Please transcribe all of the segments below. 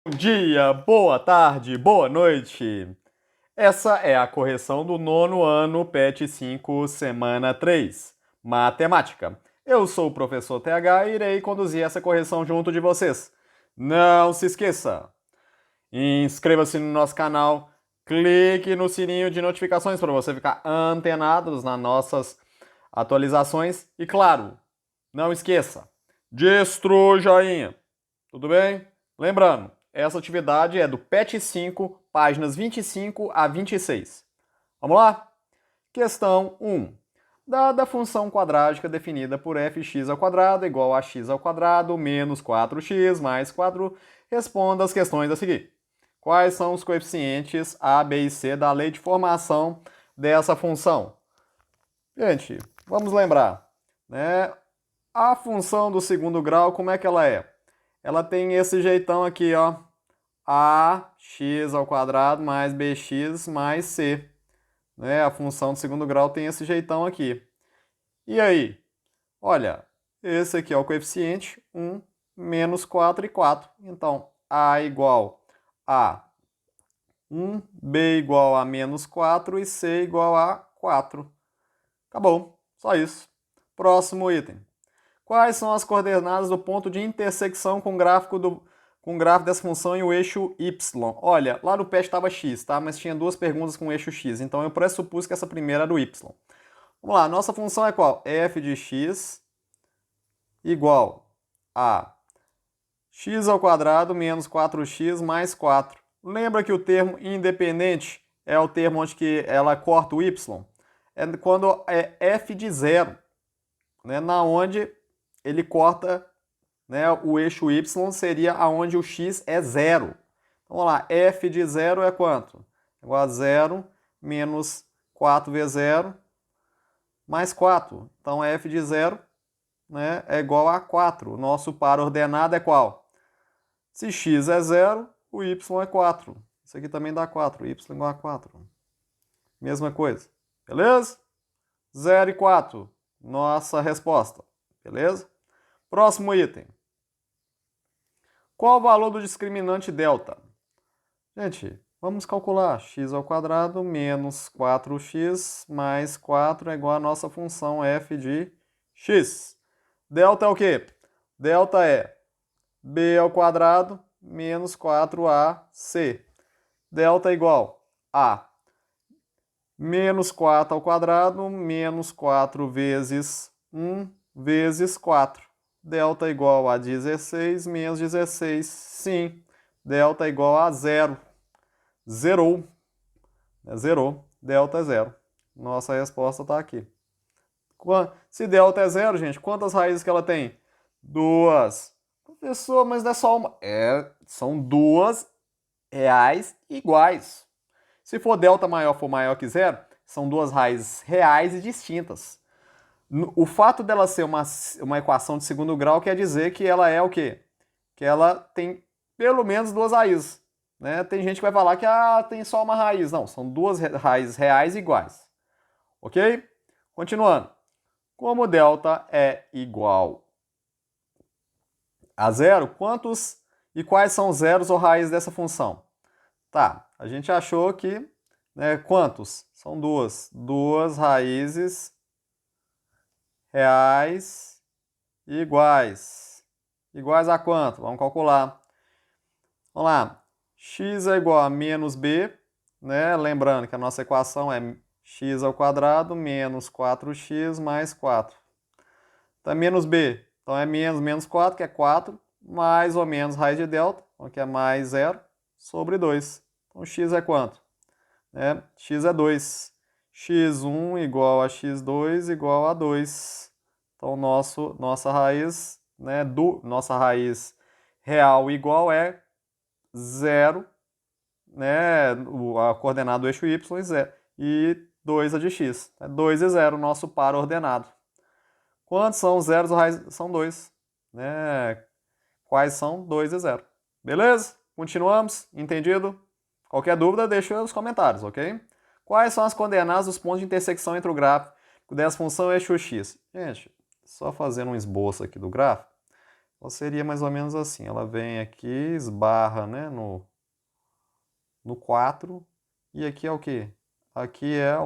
Bom dia, boa tarde, boa noite. Essa é a correção do nono ano PET 5, semana 3, Matemática. Eu sou o professor TH e irei conduzir essa correção junto de vocês. Não se esqueça, inscreva-se no nosso canal, clique no sininho de notificações para você ficar antenado nas nossas atualizações e, claro, não esqueça, destrua o joinha, tudo bem? Lembrando, essa atividade é do PET 5, páginas 25 a 26. Vamos lá? Questão 1. Dada a função quadrática definida por fx ao quadrado igual a x ao quadrado menos 4x mais 4, responda as questões a seguir. Quais são os coeficientes a, b e c da lei de formação dessa função? Gente, vamos lembrar, né? A função do segundo grau, como é que ela é? Ela tem esse jeitão aqui, ó. Ax ao quadrado mais bx mais c. Né? A função do segundo grau tem esse jeitão aqui. E aí? Olha, esse aqui é o coeficiente 1, menos 4 e 4. Então, a igual a 1, b igual a menos 4 e c igual a 4. Acabou, só isso. Próximo item. Quais são as coordenadas do ponto de intersecção com o gráfico dessa função e o eixo y? Olha, lá no PET estava x, tá? Mas tinha duas perguntas com o eixo x, então eu pressupus que essa primeira era o y. Vamos lá, nossa função é qual? F de x igual a x ao quadrado menos 4x mais 4. Lembra que o termo independente é o termo onde que ela corta o y? É quando é f de zero, né? Na onde ele corta, né, o eixo y seria aonde o x é zero. Então, vamos lá, f de zero é quanto? Igual a 0 menos 4 vezes 0 mais 4. Então, f de zero, né, é igual a 4. O nosso par ordenado é qual? Se x é 0, o y é 4. Isso aqui também dá 4, y igual a 4. Mesma coisa, beleza? 0 e 4, nossa resposta, beleza? Próximo item. Qual o valor do discriminante delta? Gente, vamos calcular. X ao quadrado menos 4x mais 4 é igual à nossa função f de x. Delta é o quê? Delta é b ao quadrado menos 4ac. Delta é igual a menos 4 ao quadrado menos 4 vezes 1 vezes 4. Delta é igual a 16 menos 16. Sim, delta é igual a zero. Zerou. Zerou. Delta é zero. Nossa resposta está aqui. Se delta é zero, gente, quantas raízes que ela tem? Duas. Professor, mas não é só uma. São duas reais iguais. Se for delta maior for maior que zero, são duas raízes reais e distintas. O fato dela ser uma equação de segundo grau quer dizer que ela é o quê? Que ela tem pelo menos duas raízes. Né? Tem gente que vai falar que tem só uma raiz. Não, são duas raízes reais iguais. Ok? Continuando. Como delta é igual a zero, quantos e quais são os zeros ou raízes dessa função? Tá, a gente achou que, né, quantos? São duas. Duas raízes reais iguais. Iguais a quanto? Vamos calcular. Vamos lá. X é igual a menos b, né? Lembrando que a nossa equação é x ao quadrado menos 4x mais 4. Então é menos b. Então é menos 4, que é 4, mais ou menos raiz de delta, que é mais 0, sobre 2. Então x é quanto? X é 2. x1 igual a x2 igual a 2. Então nossa raiz, né, nossa raiz real igual é 0, né, a coordenada do eixo y é 0, e 2 a de x. 2 e 0, nosso par ordenado. Quantos são os zeros ou raízes? São 2. Né? Quais são? 2 e 0. Beleza? Continuamos? Entendido? Qualquer dúvida, deixa nos comentários, ok? Quais são as coordenadas dos pontos de intersecção entre o gráfico dessa função e eixo x? Gente, só fazendo um esboço aqui do gráfico. Então seria mais ou menos assim, ela vem aqui, esbarra, né, no 4, e aqui é o quê? Aqui é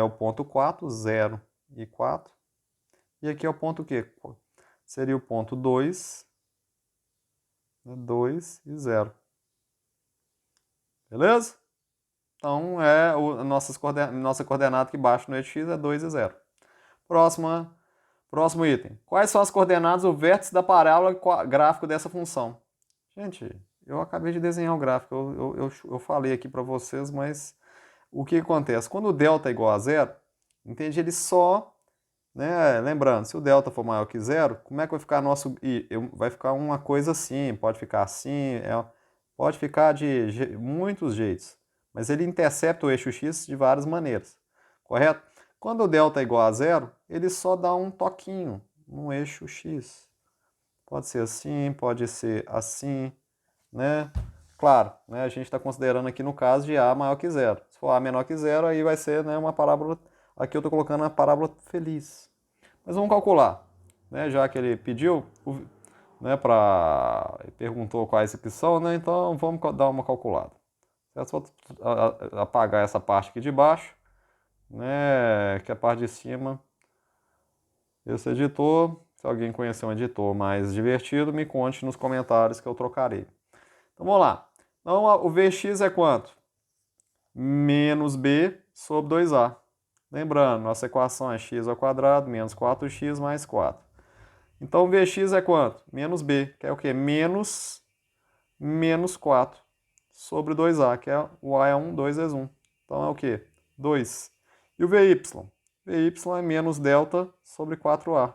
o ponto 4, 0 e 4, e aqui é o ponto o quê? Seria o ponto 2, 2 e 0. Beleza? Então, nossa coordenada que baixa no eixo x é 2 e 0. Próximo item. Quais são as coordenadas do vértice da parábola gráfico dessa função? Gente, eu acabei de desenhar o gráfico, eu falei aqui para vocês, mas o que acontece? Quando o delta é igual a 0, entende? Ele só, né, lembrando, se o delta for maior que 0, como é que vai ficar nosso i? Vai ficar uma coisa assim, pode ficar assim, pode ficar de muitos jeitos, mas ele intercepta o eixo x de várias maneiras, correto? Quando o delta é igual a 0, ele só dá um toquinho no eixo x. Pode ser assim, pode ser assim, né? Claro, né, a gente está considerando aqui no caso de a maior que 0. Se for a menor que 0, aí vai ser, né, uma parábola. Aqui eu estou colocando a parábola feliz. Mas vamos calcular, né, já que ele pediu, né, perguntou quais que são, né, então vamos dar uma calculada. É só apagar essa parte aqui de baixo, né, que a parte de cima. Esse editor, se alguém conhecer um editor mais divertido, me conte nos comentários que eu trocarei. Então vamos lá. Então o Vx é quanto? Menos b sobre 2a. Lembrando, nossa equação é x ao quadrado menos 4x mais 4. Então o Vx é quanto? Menos b, que é o quê? Menos 4 sobre 2a, que é o a é 1, 2 vezes 1. Então é o quê? 2. E o Vy? Vy é menos delta sobre 4a.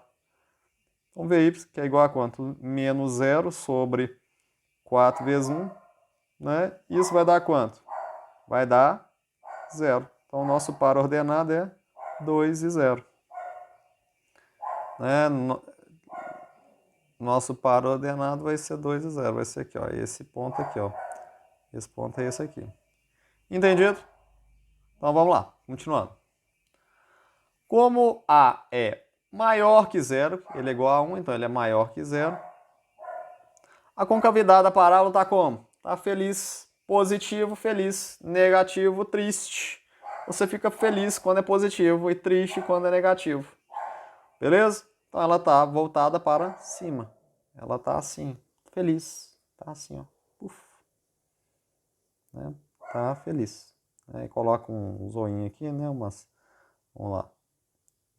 Então Vy, que é igual a quanto? Menos 0 sobre 4 vezes 1, né? Isso vai dar quanto? Vai dar 0. Então, o nosso par ordenado é 2 e 0. Né? Nosso par ordenado vai ser 2 e 0. Vai ser aqui, ó. Esse ponto aqui, ó. Esse ponto é esse aqui. Entendido? Então, vamos lá. Continuando. Como A é maior que 0, ele é igual a 1, então ele é maior que 0. A concavidade da parábola está como? Está feliz, positivo, feliz, negativo, triste. Você fica feliz quando é positivo e triste quando é negativo. Beleza? Então ela está voltada para cima. Ela está assim, feliz. Está assim, ó. Uf. Né? Tá feliz. Aí coloca um zoinho aqui, né? Vamos lá.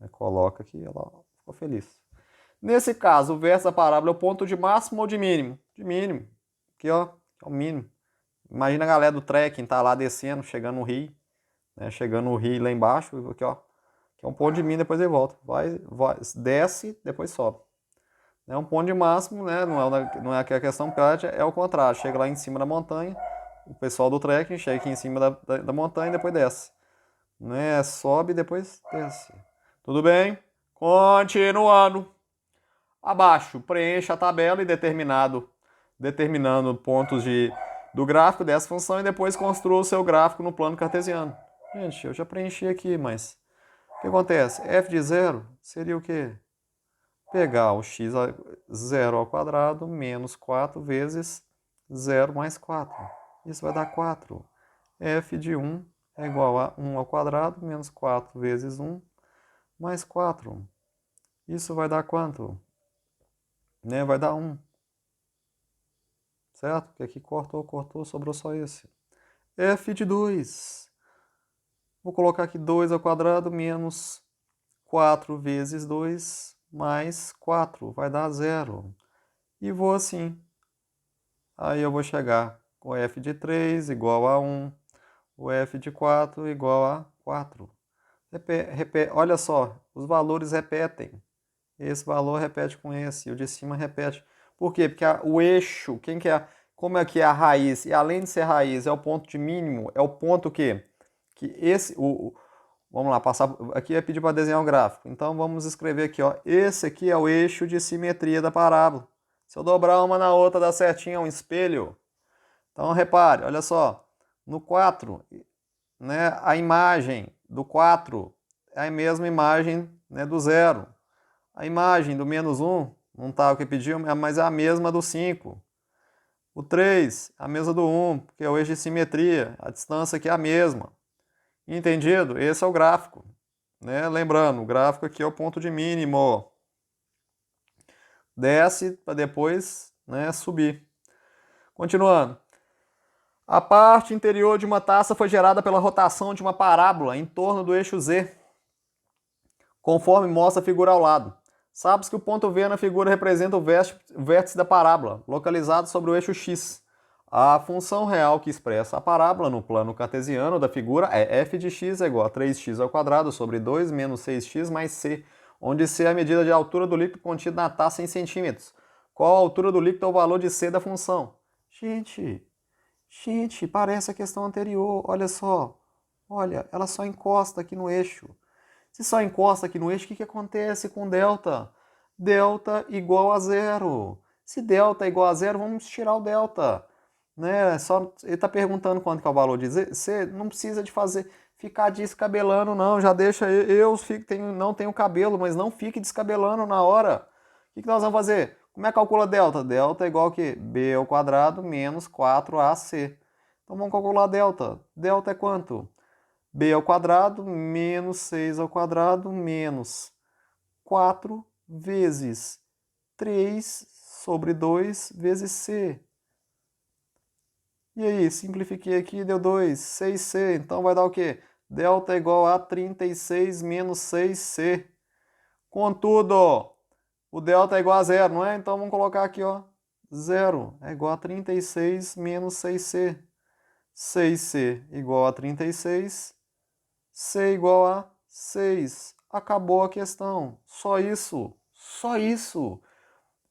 Aí coloca aqui, ela ficou feliz. Nesse caso, o verso da parábola é o ponto de máximo ou de mínimo? De mínimo. Aqui, ó, é o mínimo. Imagina a galera do trekking, tá lá descendo, chegando no rio, né? Chegando no rio lá embaixo, aqui, ó. Que é um ponto de mínimo, depois ele volta. Vai, desce, depois sobe. É um ponto de máximo, né? Não é que a questão prática, é o contrário. Chega lá em cima da montanha, o pessoal do trekking chega aqui em cima da montanha e depois desce. Né? Sobe e depois desce. Tudo bem? Continuando. Abaixo, preencha a tabela e determinando pontos do gráfico dessa função e depois construa o seu gráfico no plano cartesiano. Gente, eu já preenchi aqui, mas o que acontece? F de 0 seria o quê? Pegar o x a 0 ao quadrado menos 4 vezes 0 mais 4. Isso vai dar 4. F de 1 é igual a 1 ao quadrado menos 4 vezes 1 mais 4. Isso vai dar quanto? Né? Vai dar 1. Certo? Porque aqui cortou, sobrou só esse. F de 2. Vou colocar aqui 2 ao quadrado menos 4 vezes 2 mais 4. Vai dar 0. E vou assim. Aí eu vou chegar com F de 3 igual a 1. O F de 4 igual a 4. Olha só, os valores repetem. Esse valor repete com esse, e o de cima repete. Por quê? Porque o eixo, como é que é a raiz? E além de ser raiz, é o ponto de mínimo, é o ponto que esse, vamos lá, passar, aqui é pedir para desenhar um gráfico. Então vamos escrever aqui, ó, esse aqui é o eixo de simetria da parábola. Se eu dobrar uma na outra, dá certinho, é um espelho. Então repare, olha só, no 4, né, a imagem do 4 é a mesma imagem, né, do 0. A imagem do menos 1, Não tá o que pediu, mas é a mesma do 5. O 3 é a mesma do 1, porque é o eixo de simetria. A distância aqui é a mesma. Entendido? Esse é o gráfico. Né? Lembrando, o gráfico aqui é o ponto de mínimo. Desce para depois, né, subir. Continuando. A parte interior de uma taça foi gerada pela rotação de uma parábola em torno do eixo Z, conforme mostra a figura ao lado. Sabe-se que o ponto V na figura representa o vértice da parábola, localizado sobre o eixo X. A função real que expressa a parábola no plano cartesiano da figura é f de x é igual a 3x ao quadrado sobre 2 menos 6x mais c, onde c é a medida de altura do líquido contido na taça em centímetros. Qual a altura do líquido é o valor de c da função? Gente, parece a questão anterior, olha só. Olha, ela só encosta aqui no eixo. Se só encosta aqui no eixo, o que acontece com delta? Delta igual a zero. Se delta é igual a zero, vamos tirar o delta. Né? Ele está perguntando quanto que é o valor de C, não precisa de ficar descabelando, não. Já deixa, não tenho cabelo, mas não fique descabelando na hora. O que nós vamos fazer? Como é que calcula delta? Delta é igual a quê? B ao quadrado menos 4AC. Então vamos calcular delta. Delta é quanto? B ao quadrado menos 6 ao quadrado menos 4 vezes 3 sobre 2 vezes C. E aí, simplifiquei aqui, deu 2, 6C. Então vai dar o quê? Delta é igual a 36 menos 6C. Contudo, o delta é igual a zero, não é? Então vamos colocar aqui, ó. Zero é igual a 36 menos 6C. 6C igual a 36. C igual a 6. Acabou a questão. Só isso. Só isso.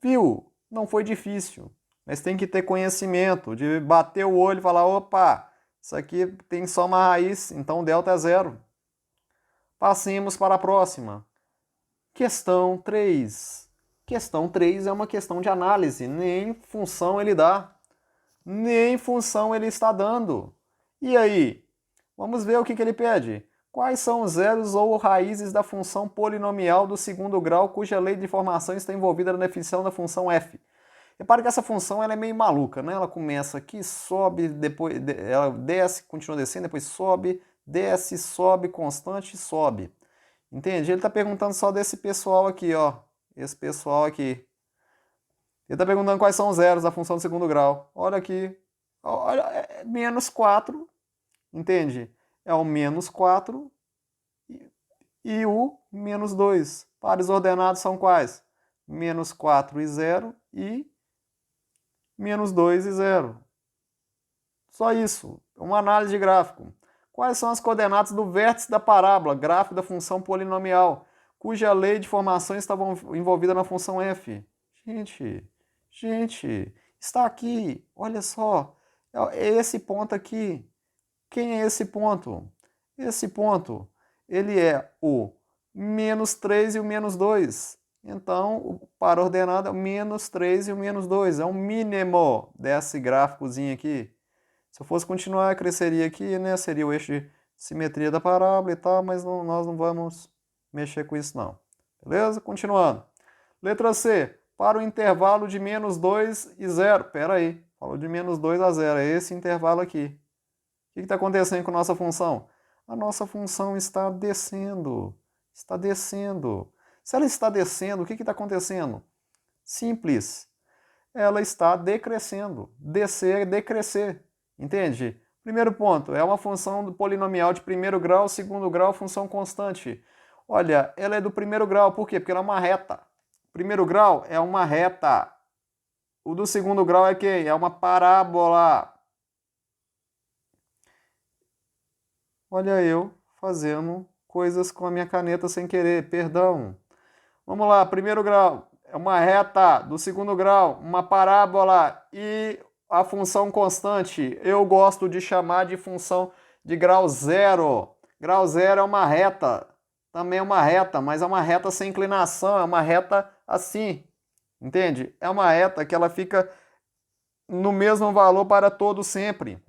Viu? Não foi difícil. Mas tem que ter conhecimento de bater o olho e falar, opa, isso aqui tem só uma raiz, então o delta é zero. Passemos para a próxima. Questão 3. Questão 3 é uma questão de análise. Nem função ele dá. Nem função ele está dando. E aí? Vamos ver o que ele pede. Quais são os zeros ou raízes da função polinomial do segundo grau cuja lei de formação está envolvida na definição da função f? Repare que essa função ela é meio maluca, né? Ela começa aqui, sobe, depois ela desce, continua descendo, depois sobe, desce, sobe, constante, sobe. Entende? Ele está perguntando só desse pessoal aqui, ó. Esse pessoal aqui. Ele está perguntando quais são os zeros da função do segundo grau. Olha aqui. Olha, é menos 4. Entende? É o menos 4 e o menos 2. Pares ordenados são quais? Menos 4 e 0 e menos 2 e 0. Só isso. Uma análise de gráfico. Quais são as coordenadas do vértice da parábola, gráfico da função polinomial, cuja lei de formação estava envolvida na função f? Gente, está aqui. Olha só. É esse ponto aqui. Quem é esse ponto? Esse ponto, ele é o menos 3 e o menos 2. Então, o par ordenado é o menos 3 e o menos 2. É o mínimo desse gráficozinho aqui. Se eu fosse continuar, cresceria aqui, né? Seria o eixo de simetria da parábola e tal, mas nós não vamos mexer com isso não. Beleza? Continuando. Letra C. Para o intervalo de menos 2 e 0. Pera aí. Falou de menos 2 a 0. É esse intervalo aqui. O que está acontecendo com a nossa função? A nossa função está descendo. Está descendo. Se ela está descendo, o que está acontecendo? Simples. Ela está decrescendo. Descer é decrescer. Entende? Primeiro ponto, é uma função do polinomial de primeiro grau, segundo grau, função constante. Olha, ela é do primeiro grau, por quê? Porque ela é uma reta. Primeiro grau é uma reta. O do segundo grau é quem? É uma parábola. Olha eu fazendo coisas com a minha caneta sem querer, perdão. Vamos lá, primeiro grau é uma reta, do segundo grau uma parábola e a função constante eu gosto de chamar de função de grau zero. Grau zero é uma reta, também é uma reta, mas é uma reta sem inclinação, é uma reta assim, entende? É uma reta que ela fica no mesmo valor para todo sempre.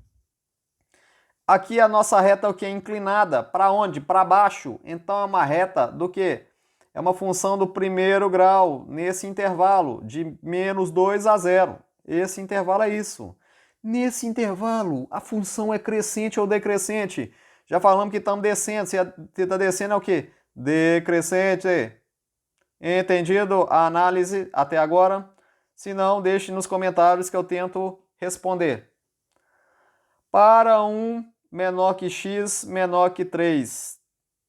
Aqui a nossa reta é o que? Inclinada. Para onde? Para baixo. Então é uma reta do quê? É uma função do primeiro grau, nesse intervalo, de menos 2 a 0. Esse intervalo é isso. Nesse intervalo, a função é crescente ou decrescente? Já falamos que estamos descendo. Se está descendo é o quê? Decrescente. Entendido a análise até agora? Se não, deixe nos comentários que eu tento responder. Para 1 menor que x menor que 3.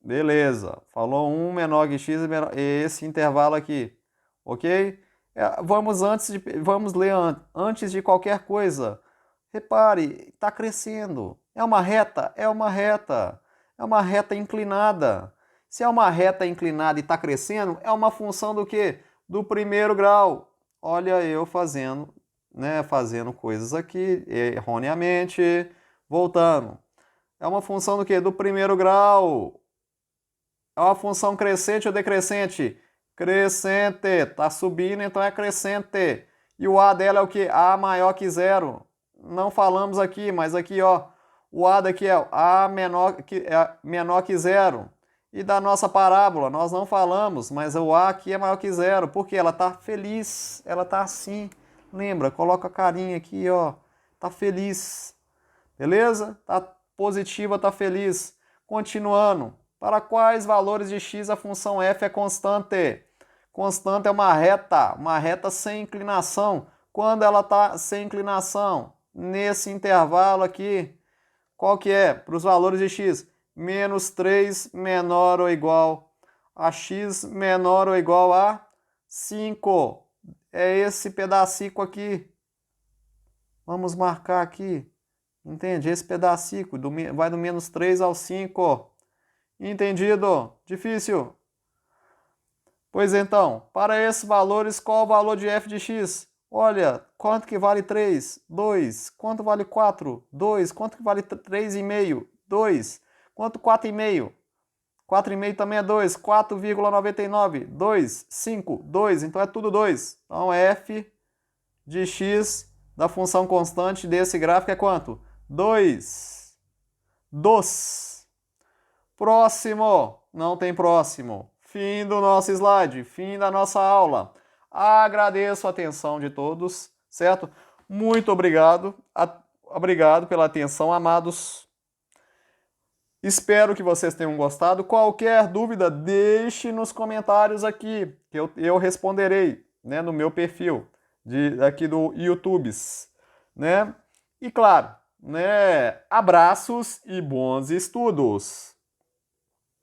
Beleza. Falou 1 menor que x menor... esse intervalo aqui. Ok? Vamos ler antes de qualquer coisa. Repare, está crescendo. É uma reta? É uma reta. É uma reta inclinada. Se é uma reta inclinada e está crescendo, é uma função do quê? Do primeiro grau. Olha eu fazendo, né, fazendo coisas aqui erroneamente. Voltando. É uma função do quê? Do primeiro grau. É uma função crescente ou decrescente? Crescente. Está subindo, então é crescente. E o A dela é o quê? A maior que zero. Não falamos aqui, mas aqui, ó, o A daqui é A menor que zero. E da nossa parábola, nós não falamos, mas o A aqui é maior que zero. Porque ela está feliz, ela está assim. Lembra? Coloca a carinha aqui, ó. Está feliz. Beleza? Está positiva, está feliz. Continuando. Para quais valores de x a função f é constante? Constante é uma reta sem inclinação. Quando ela está sem inclinação? Nesse intervalo aqui. Qual que é? Para os valores de x. Menos 3 menor ou igual a x menor ou igual a 5. É esse pedacico aqui. Vamos marcar aqui. Entende? Esse pedacico vai do menos 3 ao 5. Entendido? Difícil? Pois então, para esses valores, qual o valor de f de x? Olha, quanto que vale 3? 2. Quanto vale 4? 2. Quanto que vale 3,5? 2. Quanto 4,5? 4,5 também é 2. 4,99. 2. 5. 2. Então é tudo 2. Então f de x da função constante desse gráfico é quanto? 2. Dos. Próximo. Não tem próximo. Fim do nosso slide. Fim da nossa aula. Agradeço a atenção de todos, certo? Muito obrigado. Obrigado pela atenção, amados. Espero que vocês tenham gostado. Qualquer dúvida, deixe nos comentários aqui, que eu responderei, né, no meu perfil aqui do YouTube, né? E claro, né, abraços e bons estudos.